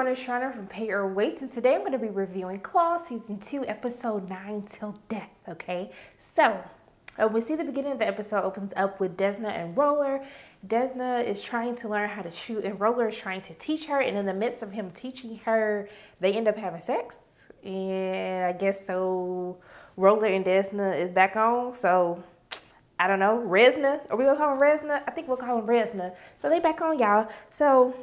everyone, it's Shauna from Pay or Wait, and today I'm going to be reviewing Claw Season 2, Episode 9, Till Death, okay? So, we see the beginning of the episode opens up with Desna and Roller. Desna is trying to learn how to shoot, and Roller is trying to teach her, and in the midst of him teaching her, they end up having sex. And I guess so Roller and Desna is back on, so I don't know, Resna? Are we going to call him Resna? I think we'll call him Resna. So they back on, y'all. So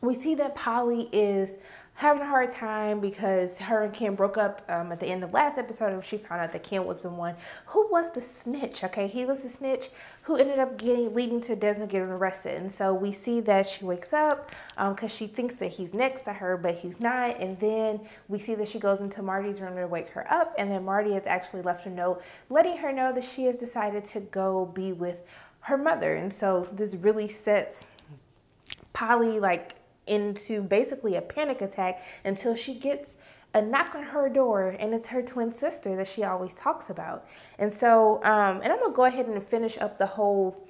we see that Polly is having a hard time because her and Ken broke up at the end of last episode. She found out that Ken was the one who was the snitch, okay? He was the snitch who ended up leading to Desna getting arrested. And so we see that she wakes up because she thinks that he's next to her, but he's not. And then we see that she goes into Marty's room to wake her up. And then Marty has actually left a note letting her know that she has decided to go be with her mother. And so this really sets Polly into basically a panic attack until she gets a knock on her door, and it's her twin sister that she always talks about. And so, and I'm gonna go ahead and finish up the whole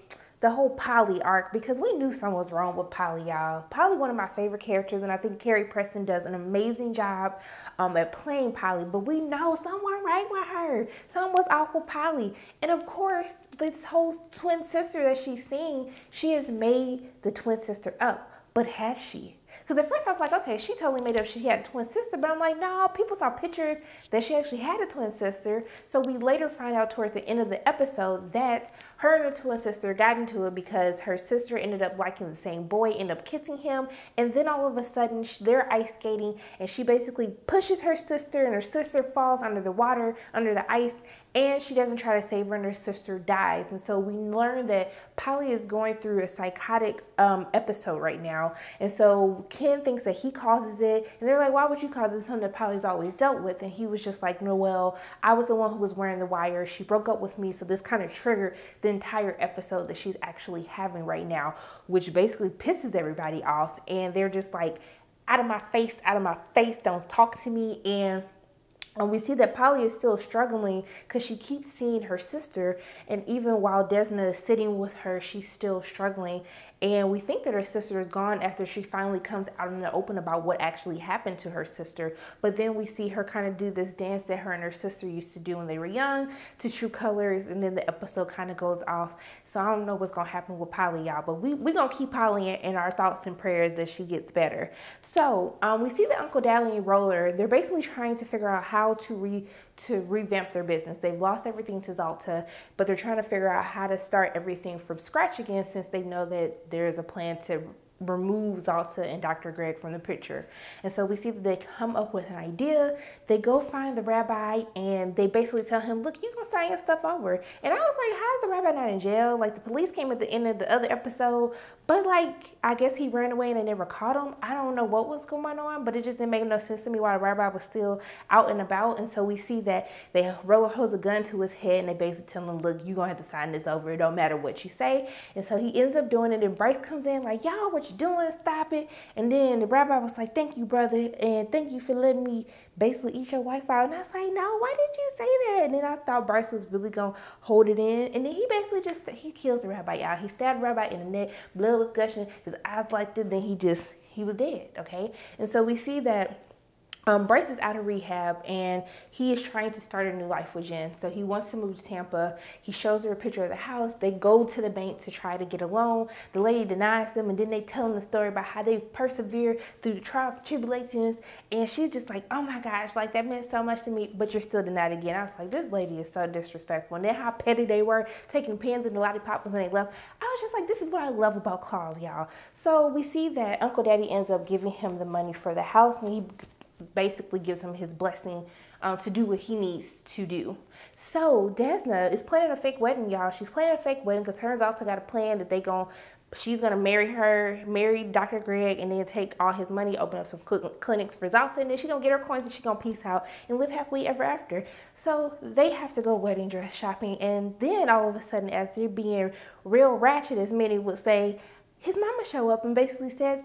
Polly arc because we knew something was wrong with Polly, y'all. Polly, one of my favorite characters, and I think Carrie Preston does an amazing job at playing Polly, but we know something wasn't right with her. Something was off with Polly. And of course, this whole twin sister that she's seeing, she has made the twin sister up. But has she? Because at first I was like, okay, she totally made up she had a twin sister. But I'm like, no, people saw pictures that she actually had a twin sister. So we later find out towards the end of the episode that her and her twin sister got into it because her sister ended up liking the same boy, ended up kissing him. And then all of a sudden they're ice skating and she basically pushes her sister and her sister falls under the water, under the ice. And she doesn't try to save her and her sister dies. And so we learn that Polly is going through a psychotic episode right now. And so Ken thinks that he causes it. And they're like, why would you cause it? It's something that Polly's always dealt with. And he was just like, no, well, I was the one who was wearing the wire. She broke up with me. So this kind of triggered the entire episode that she's actually having right now, which basically pisses everybody off. And they're just like, out of my face, don't talk to me. And we see that Polly is still struggling because she keeps seeing her sister. And even while Desna is sitting with her, she's still struggling. And we think that her sister is gone after she finally comes out in the open about what actually happened to her sister. But then we see her kind of do this dance that her and her sister used to do when they were young to True Colors. And then the episode kind of goes off. So I don't know what's going to happen with Polly, y'all. But we're going to keep Polly in our thoughts and prayers that she gets better. So we see that Uncle Dally and Roller, they're basically trying to figure out how to revamp their business. They've lost everything to Zalta, but they're trying to figure out how to start everything from scratch again since they know that there is a plan to remove Zalta and Dr. Greg from the picture. And so we see that they come up with an idea. They go find the rabbi and they basically tell him, look, you gonna sign your stuff over. And I was like, how is the rabbi not in jail? Like, the police came at the end of the other episode, but like, I guess he ran away and they never caught him. I don't know what was going on, but it just didn't make no sense to me why the rabbi was still out and about. And so we see that they roll a gun to his head and they basically tell him, look, you're gonna have to sign this over. It don't matter what you say. And so he ends up doing it, and Bryce comes in like, y'all, what you doing? Stop it. And then the rabbi was like, thank you, brother, and thank you for letting me basically eat your wife out. And I was like, no, why did you say that? And then I thought Bryce was really gonna hold it in, and then he basically he kills the rabbi, y'all. He stabbed the rabbi in the neck, blood was gushing, his eyes like this, then he was dead, okay? And so we see that Bryce is out of rehab and he is trying to start a new life with Jen. So he wants to move to Tampa. He shows her a picture of the house. They go to the bank to try to get a loan. The lady denies them, and then they tell him the story about how they persevere through the trials and tribulations. And she's just like, oh my gosh, like that meant so much to me, but you're still denied again. I was like, this lady is so disrespectful. And then how petty they were, taking pins and the lollipop when they left. I was just like, this is what I love about Claus, y'all. So we see that Uncle Daddy ends up giving him the money for the house, and he basically gives him his blessing to do what he needs to do. So Desna is planning a fake wedding, y'all. She's planning a fake wedding because turns out to got a plan that she's gonna marry Dr. Greg, and then take all his money, open up some clinics for Zalta, and then she's gonna get her coins and she's gonna peace out and live happily ever after. So they have to go wedding dress shopping, and then all of a sudden, as they're being real ratchet, as many would say, his mama show up and basically says,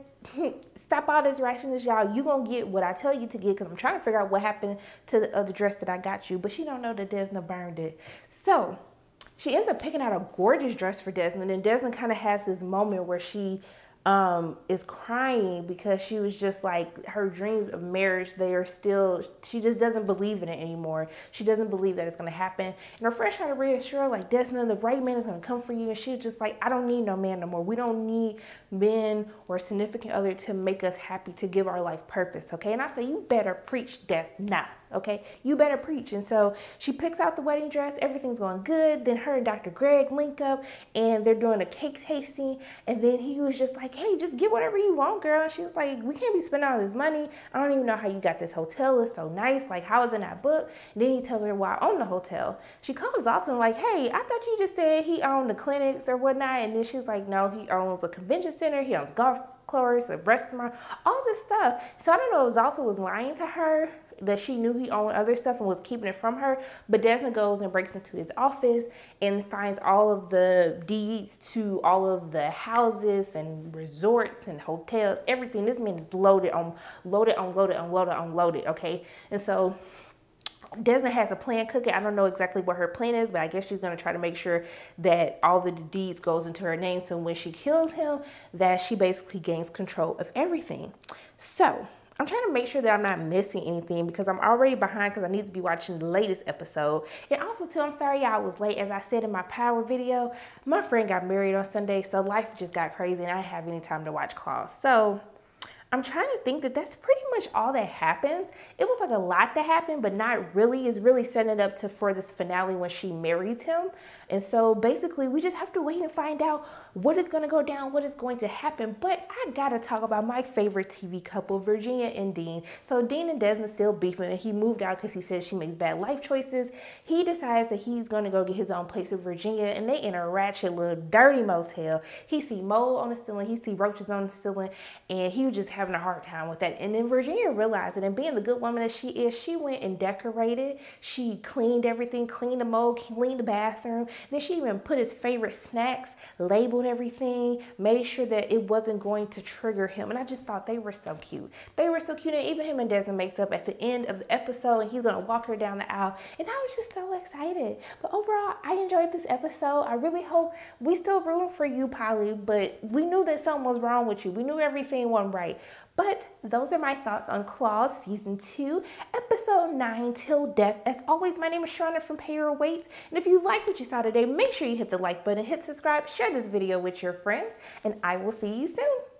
stop all this rashness, y'all. You gonna get what I tell you to get, because I'm trying to figure out what happened to the other dress that I got you. But she don't know that Desna burned it. So she ends up picking out a gorgeous dress for Desna. And then Desna kind of has this moment where she is crying because she was just like, her dreams of marriage, they are still, she just doesn't believe in it anymore. She doesn't believe that it's going to happen. And her friends try to reassure her, like, Desna, the right man is going to come for you. And she's just like, I don't need no man no more. We don't need men or a significant other to make us happy, to give our life purpose. Okay. And I say, you better preach, Desna. Okay, you better preach. And so she picks out the wedding dress. Everything's going good. Then her and Dr. Greg link up and they're doing a cake tasting. And then he was just like, hey, just get whatever you want, girl. And she was like, we can't be spending all this money. I don't even know how you got this hotel. It's so nice. Like, how is it not booked? And then he tells her, well, I own the hotel. She calls Alton like, hey, I thought you just said he owned the clinics or whatnot. And then she's like, no, he owns a convention center. He owns golf course, a restaurant, all this stuff. So I don't know if Zalta was lying to her, that she knew he owned other stuff and was keeping it from her. But Desna goes and breaks into his office and finds all of the deeds to all of the houses and resorts and hotels, everything. This man is loaded, okay? And so Desna has a plan cooking. I don't know exactly what her plan is, but I guess she's going to try to make sure that all the deeds goes into her name. So when she kills him, that she basically gains control of everything. So I'm trying to make sure that I'm not missing anything because I'm already behind because I need to be watching the latest episode. And also too, I'm sorry y'all was late. As I said in my power video, my friend got married on Sunday, so life just got crazy and I didn't have any time to watch Claws. So I'm trying to think that that's pretty much all that happens. It was like a lot that happened, but not really. It's really setting it up for this finale when she marries him. And so basically we just have to wait and find out what is going to go down, what is going to happen. But I got to talk about my favorite TV couple, Virginia and Dean. So Dean and Desna still beefing, and he moved out because he says she makes bad life choices. He decides that he's going to go get his own place in Virginia, and they in a ratchet little dirty motel. He see mold on the ceiling, he see roaches on the ceiling, and he was just having a hard time with that. And then Virginia realized it, and being the good woman that she is, she went and decorated. She cleaned everything, cleaned the mold, cleaned the bathroom. Then she even put his favorite snacks, labeled everything, made sure that it wasn't going to trigger him. And I just thought they were so cute. They were so cute. And even him and Desna makes up at the end of the episode, and he's going to walk her down the aisle. And I was just so excited. But overall, I enjoyed this episode. I really hope we still rooting for you, Polly, but we knew that something was wrong with you. We knew everything wasn't right. But those are my thoughts on Claws Season 2, Episode 9, Till Death. As always, my name is Shauna from Pay Your Weights. And if you like what you saw today, make sure you hit the like button, hit subscribe, share this video with your friends, and I will see you soon.